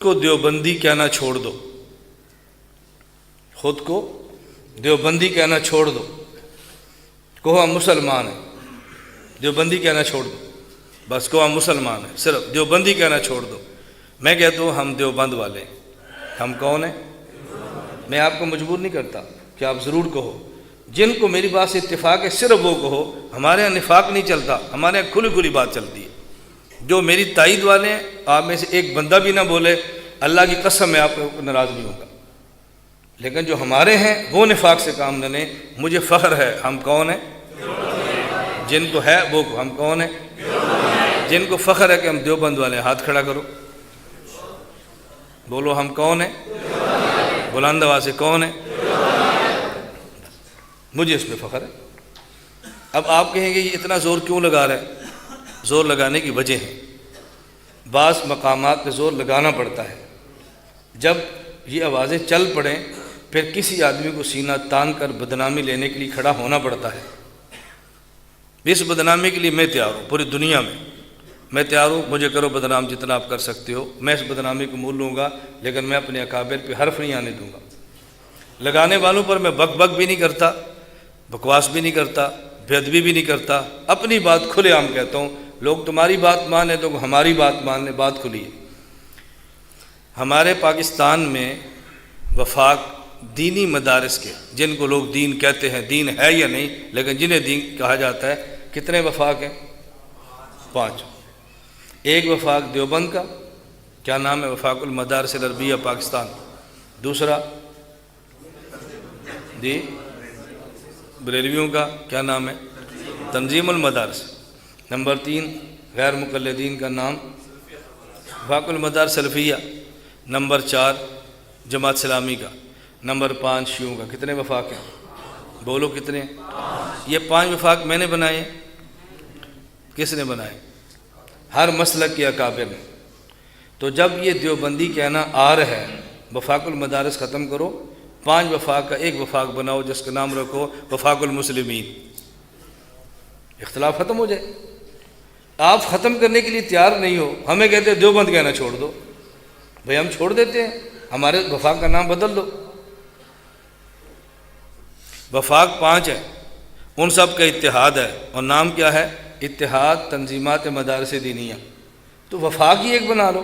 کو دیوبندی کہنا چھوڑ دو، خود کو دیوبندی کہنا چھوڑ دو، کہو ہم مسلمان ہیں، دیوبندی کہنا چھوڑ دو، بس کہو ہم مسلمان ہیں، صرف دیوبندی کہنا چھوڑ دو۔ میں کہتا ہوں ہم دیوبند والے ہیں۔ ہم کون ہیں؟ میں آپ کو مجبور نہیں کرتا کہ آپ ضرور کہو، جن کو میری بات سے اتفاق ہے صرف وہ کہو۔ ہمارے یہاں نفاق نہیں چلتا، ہمارے یہاں کھلی کھلی بات چلتی ہے۔ جو میری تائید والے ہیں، آپ میں سے ایک بندہ بھی نہ بولے، اللہ کی قسم میں آپ کو ناراض نہیں ہوگا، لیکن جو ہمارے ہیں وہ نفاق سے کام نہ لیں۔ مجھے فخر ہے، ہم کون ہیں؟ جن کو ہے وہ ہم کون ہیں؟ جن کو فخر ہے کہ ہم دیوبند والے ہیں، ہاتھ کھڑا کرو، بولو ہم کون ہیں؟ بلند آواز سے کون ہیں؟ مجھے اس پہ فخر ہے۔ اب آپ کہیں گے یہ اتنا زور کیوں لگا رہا ہے؟ زور لگانے کی وجہ ہے، بعض مقامات پہ زور لگانا پڑتا ہے۔ جب یہ آوازیں چل پڑیں پھر کسی آدمی کو سینہ تان کر بدنامی لینے کے لیے کھڑا ہونا پڑتا ہے۔ اس بدنامی کے لیے میں تیار ہوں، پوری دنیا میں تیار ہوں، مجھے کرو بدنام جتنا آپ کر سکتے ہو، میں اس بدنامی کو مول لوں گا، لیکن میں اپنے اکابر پہ حرف نہیں آنے دوں گا۔ لگانے والوں پر میں بک بک بھی نہیں کرتا، بکواس بھی نہیں کرتا، بے ادبی بھی نہیں کرتا، اپنی بات کھلے عام کہتا ہوں۔ لوگ تمہاری بات مانیں تو ہماری بات مان لیں، بات کھلی ہے۔ ہمارے پاکستان میں وفاق دینی مدارس کے، جن کو لوگ دین کہتے ہیں، دین ہے یا نہیں لیکن جنہیں دین کہا جاتا ہے، کتنے وفاق ہیں؟ 5۔ ایک وفاق دیوبند کا، کیا نام ہے؟ وفاق المدارس العربیہ پاکستان۔ دوسرا بریلویوں کا، کیا نام ہے؟ تنظیم المدارس۔ نمبر 3 غیر مقلدین کا نام وفاق المدارس سلفیہ۔ نمبر 4 جماعت اسلامی کا۔ نمبر 5 شیعوں کا۔ کتنے وفاق ہیں؟ بولو کتنے؟ یہ 5 وفاق میں نے بنائے ہیں۔ کس نے بنائے؟ ہر مسلک کے اکابر نے۔ تو جب یہ دیوبندی کہنا آ رہا ہے، وفاق المدارس ختم کرو، 5 وفاق کا ایک وفاق بناؤ جس کا نام رکھو وفاق المسلمین۔ اختلاف ختم ہو جائے۔ آپ ختم کرنے کے لیے تیار نہیں ہو، ہمیں کہتے ہیں دیوبند کہنا چھوڑ دو، بھئی ہم چھوڑ دیتے ہیں، ہمارے وفاق کا نام بدل دو۔ وفاق 5 ہے، ان سب کا اتحاد ہے، اور نام کیا ہے؟ اتحاد تنظیمات مدارس دینیہ۔ تو وفاق ہی ایک بنا لو۔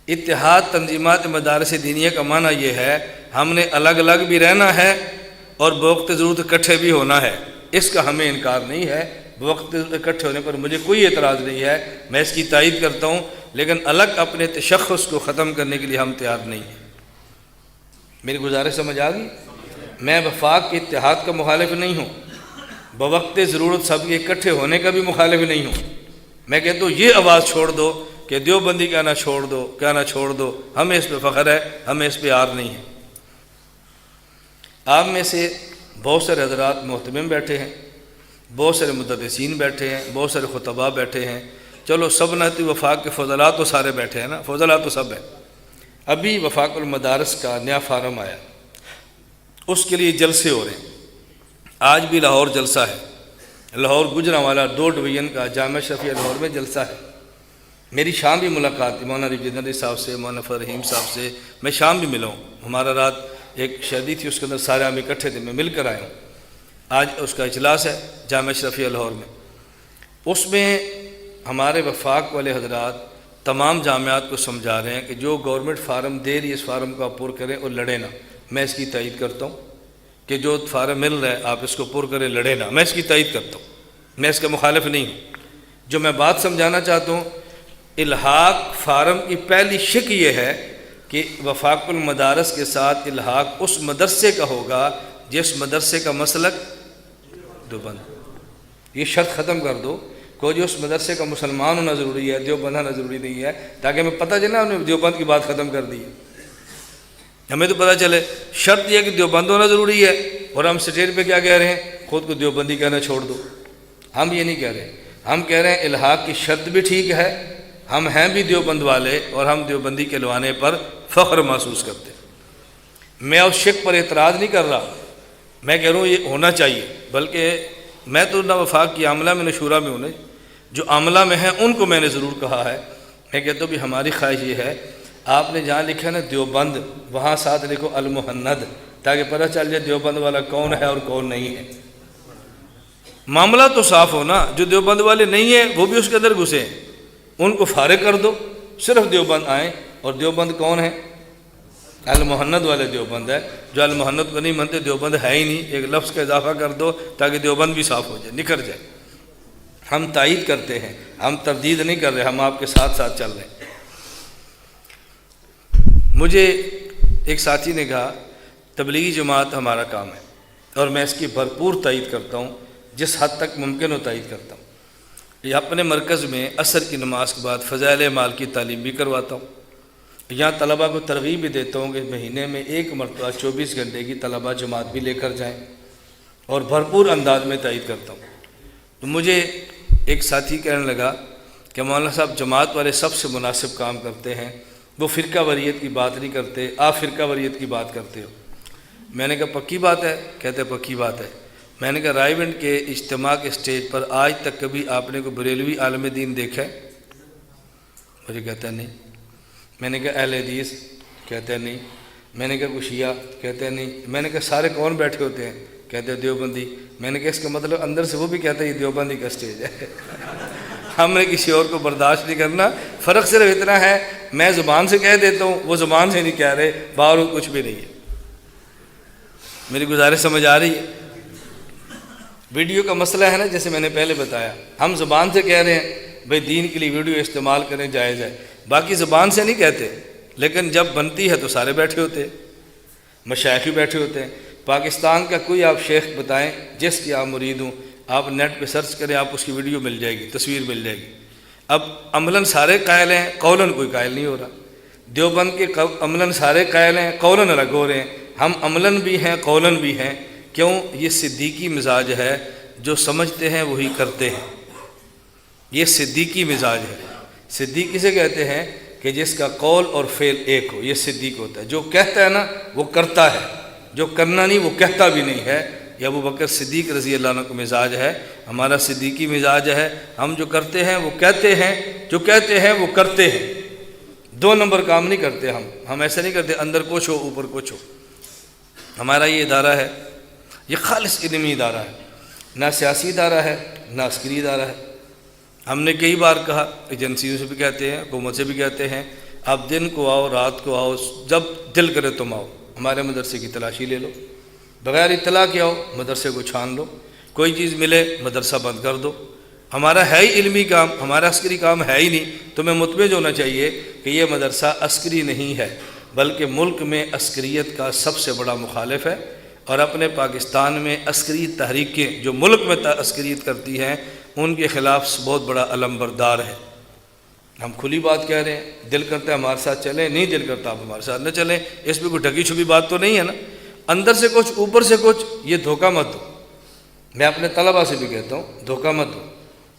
اتحاد تنظیمات مدارس دینیہ کا معنی یہ ہے ہم نے الگ الگ بھی رہنا ہے اور بوقت ضرورت اکٹھے بھی ہونا ہے۔ اس کا ہمیں انکار نہیں ہے، وقت اکٹھے ہونے پر مجھے کوئی اعتراض نہیں ہے، میں اس کی تائید کرتا ہوں، لیکن الگ اپنے تشخص کو ختم کرنے کے لیے ہم تیار نہیں ہیں۔ میری گزارش سمجھ آ گئی؟ میں وفاق کے اتحاد کا مخالف نہیں ہوں، بوقت ضرورت سب کے اکٹھے ہونے کا بھی مخالف نہیں ہوں۔ میں کہتا ہوں یہ آواز چھوڑ دو کہ دیوبندی کہنا چھوڑ دو، کہنا چھوڑ دو، ہمیں اس پہ فخر ہے، ہمیں اس پہ عار نہیں ہے۔ آپ میں سے بہت سارے حضرات محتمم بیٹھے ہیں، بہت سارے مدرسین بیٹھے ہیں، بہت سارے خطباء بیٹھے ہیں، چلو سبنتی وفاق کے فضلاء تو سارے بیٹھے ہیں نا، فضلاء تو سب ہیں۔ ابھی وفاق المدارس کا نیا فارم آیا، اس کے لیے جلسے ہو رہے ہیں۔ آج بھی لاہور جلسہ ہے، لاہور گجرانوالہ 2 ڈویژن کا جامعہ شفیع لاہور میں جلسہ ہے۔ میری شام بھی ملاقات تھی مولانا رجندر صاحب سے، مولانا فضل رحیم صاحب سے، میں شام بھی ملا ہوں۔ ہمارا رات ایک شادی تھی، اس کے اندر سارے ہم اکٹھے تھے، میں مل کر آیا ہوں۔ آج اس کا اجلاس ہے جامعہ شفیع لاہور میں، اس میں ہمارے وفاق والے حضرات تمام جامعات کو سمجھا رہے ہیں کہ جو گورنمنٹ فارم دے رہی ہے اس فارم کو آپ پر کریں اور لڑے نہ۔ میں اس کی تائید کرتا ہوں کہ جو فارم مل رہا ہے آپ اس کو پر کریں، لڑے نہ، میں اس کی تائید کرتا ہوں، میں اس کا مخالف نہیں ہوں۔ جو میں بات سمجھانا چاہتا ہوں، الحاق فارم کی پہلی شک یہ ہے کہ وفاق المدارس کے ساتھ الحاق اس مدرسے کا ہوگا جس مدرسے کا مسلک دیوبند۔ یہ شرط ختم کر دو، کوئی جو اس مدرسے کا مسلمان ہونا ضروری ہے، دیوبند ہونا ضروری نہیں ہے، تاکہ ہمیں پتہ چلے ہم نے دیوبند کی بات ختم کر دی ہے۔ ہمیں تو پتہ چلے شرط یہ کہ دیوبند ہونا ضروری ہے، اور ہم سٹیج پہ کیا کہہ رہے ہیں؟ خود کو دیوبندی کہنا چھوڑ دو۔ ہم یہ نہیں کہہ رہے، ہم کہہ رہے ہیں الحاق کی شرط بھی ٹھیک ہے، ہم ہیں بھی دیوبند والے، اور ہم دیوبندی کہلوانے پر فخر محسوس کرتے ہیں۔ میں اس شک پر اعتراض نہیں کر رہا، میں کہہ رہا ہوں یہ ہونا چاہیے، بلکہ میں تو نہ وفاق کی عاملہ میں نہ شورا میں ہوں، جو عاملہ میں ہیں ان کو میں نے ضرور کہا ہے۔ میں کہتا ہوں بھی ہماری خواہش یہ ہے آپ نے جہاں لکھا نا دیوبند، وہاں ساتھ لکھو المہند، تاکہ پتہ چل جائے دیوبند والا کون ہے اور کون نہیں ہے۔ معاملہ تو صاف ہو نا، جو دیوبند والے نہیں ہیں وہ بھی اس کے اندر گھسے، ان کو فارغ کر دو، صرف دیوبند آئیں۔ اور دیوبند کون ہے؟ المہند والے دیوبند ہے، جو المہند کو نہیں مانتے دیوبند ہے ہی نہیں، ایک لفظ کا اضافہ کر دو تاکہ دیوبند بھی صاف ہو جائے، نکھر جائے۔ ہم تائید کرتے ہیں، ہم تردید نہیں کر رہے، ہم آپ کے ساتھ ساتھ چل رہے ہیں۔ مجھے ایک ساتھی نے کہا تبلیغی جماعت ہمارا کام ہے، اور میں اس کی بھرپور تائید کرتا ہوں، جس حد تک ممکن ہو تائید کرتا ہوں۔ یہ اپنے مرکز میں عصر کی نماز کے بعد فضائل اعمال کی تعلیم بھی کرواتا ہوں، یہاں طلباء کو ترغیب بھی دیتا ہوں کہ مہینے میں ایک مرتبہ 24 گھنٹے کی طلباء جماعت بھی لے کر جائیں، اور بھرپور انداز میں تائید کرتا ہوں۔ تو مجھے ایک ساتھی کہنے لگا کہ مولانا صاحب جماعت والے سب سے مناسب کام کرتے ہیں، وہ فرقہ واریت کی بات نہیں کرتے، آپ فرقہ واریت کی بات کرتے ہو۔ میں نے کہا پکی بات ہے؟ کہتے پکی بات ہے۔ میں نے کہا رائے گنج کے اجتماع کے سٹیج پر آج تک کبھی آپ نے کوئی بریلوی عالم دین دیکھا ہے؟ مجھے کہتا ہے نہیں۔ میں نے کہا اہل حدیث؟ کہتے ہیں نہیں۔ میں نے کہا کوئی شیعہ؟ کہتے ہیں نہیں۔ میں نے کہا سارے کون بیٹھے ہوتے ہیں؟ کہتے ہیں دیوبندی۔ میں نے کہا اس کا مطلب اندر سے وہ بھی کہتے ہیں یہ دیوبندی کا سٹیج ہے۔ ہم نے کسی اور کو برداشت نہیں کرنا، فرق صرف اتنا ہے میں زبان سے کہہ دیتا ہوں، وہ زبان سے نہیں کہہ رہے، باہر کچھ بھی نہیں ہے۔ میری گزارش سمجھ آ رہی ہے؟ ویڈیو کا مسئلہ ہے نا، جیسے میں نے پہلے بتایا، ہم زبان سے کہہ رہے ہیں بھئی دین کے لیے ویڈیو استعمال کریں جائز ہے، باقی زبان سے نہیں کہتے، لیکن جب بنتی ہے تو سارے بیٹھے ہوتے ہیں، مشائخ بھی بیٹھے ہوتے ہیں۔ پاکستان کا کوئی آپ شیخ بتائیں جس کی آپ مرید ہوں، آپ نیٹ پہ سرچ کریں، آپ اس کی ویڈیو مل جائے گی، تصویر مل جائے گی۔ اب عملاً سارے قائل ہیں، قولاً کوئی قائل نہیں ہو رہا۔ دیوبند کے عملاً سارے قائل ہیں، قولاً الگ ہو رہے ہیں، ہم عملاً بھی ہیں قولاً بھی ہیں۔ کیوں؟ یہ صدیقی مزاج ہے، جو سمجھتے ہیں وہی کرتے ہیں، یہ صدیقی مزاج ہے۔ صدیق کسے کہتے ہیں؟ کہ جس کا قول اور فعل ایک ہو، یہ صدیق ہوتا ہے۔ جو کہتا ہے نا وہ کرتا ہے، جو کرنا نہیں وہ کہتا بھی نہیں ہے۔ یہ ابو بکر صدیق رضی اللہ عنہ کا مزاج ہے، ہمارا صدیقی مزاج ہے۔ ہم جو کرتے ہیں وہ کہتے ہیں، جو کہتے ہیں وہ کرتے ہیں، دو نمبر کام نہیں کرتے ہم ایسا نہیں کرتے اندر کچھ ہو اوپر کچھ ہو۔ ہمارا یہ ادارہ ہے، یہ خالص علمی ادارہ ہے، نہ سیاسی ادارہ ہے نہ عسکری ادارہ ہے۔ ہم نے کئی بار کہا، ایجنسیوں سے بھی کہتے ہیں، حکومت سے بھی کہتے ہیں، آپ دن کو آؤ رات کو آؤ، جب دل کرے تم آؤ، ہمارے مدرسے کی تلاشی لے لو، بغیر اطلاع کے آؤ، مدرسے کو چھان لو، کوئی چیز ملے مدرسہ بند کر دو۔ ہمارا ہے ہی علمی کام، ہمارا عسکری کام ہے ہی نہیں۔ تمہیں مطمئن ہونا چاہیے کہ یہ مدرسہ عسکری نہیں ہے، بلکہ ملک میں عسکریت کا سب سے بڑا مخالف ہے، اور اپنے پاکستان میں عسکری تحریکیں جو ملک میں عسکریت کرتی ہیں ان کے خلاف بہت بڑا علم بردار ہے۔ ہم کھلی بات کہہ رہے ہیں، دل کرتا ہے ہمارے ساتھ چلیں، نہیں دل کرتا آپ ہمارے ساتھ نہ چلیں، اس میں کوئی ڈھکی چھپی بات تو نہیں ہے نا، اندر سے کچھ اوپر سے کچھ، یہ دھوکہ مت دو۔ میں اپنے طلباء سے بھی کہتا ہوں دھوکہ مت دو،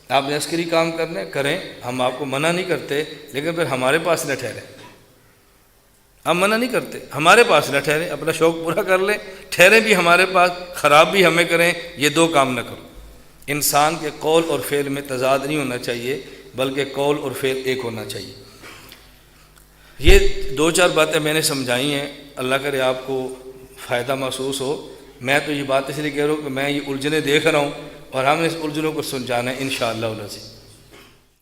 آپ نے عسکری کام کرنے کریں، ہم آپ کو منع نہیں کرتے، لیکن پھر ہمارے پاس نہ ٹھہریں، ہم منع نہیں کرتے، ہمارے پاس نہ ٹھہریں، اپنا شوق پورا کر لیں، ٹھہریں بھی ہمارے پاس، خراب بھی ہمیں کریں، یہ دو کام نہ کرو۔ انسان کے قول اور فعل میں تضاد نہیں ہونا چاہیے، بلکہ قول اور فعل ایک ہونا چاہیے۔ یہ دو چار باتیں میں نے سمجھائی ہیں، اللہ کرے آپ کو فائدہ محسوس ہو۔ میں تو یہ بات اس لیے کہہ رہا ہوں کہ میں یہ الجھنیں دیکھ رہا ہوں، اور ہم نے اس الجھنوں کو سلجھانا ہے انشاءاللہ العزیز۔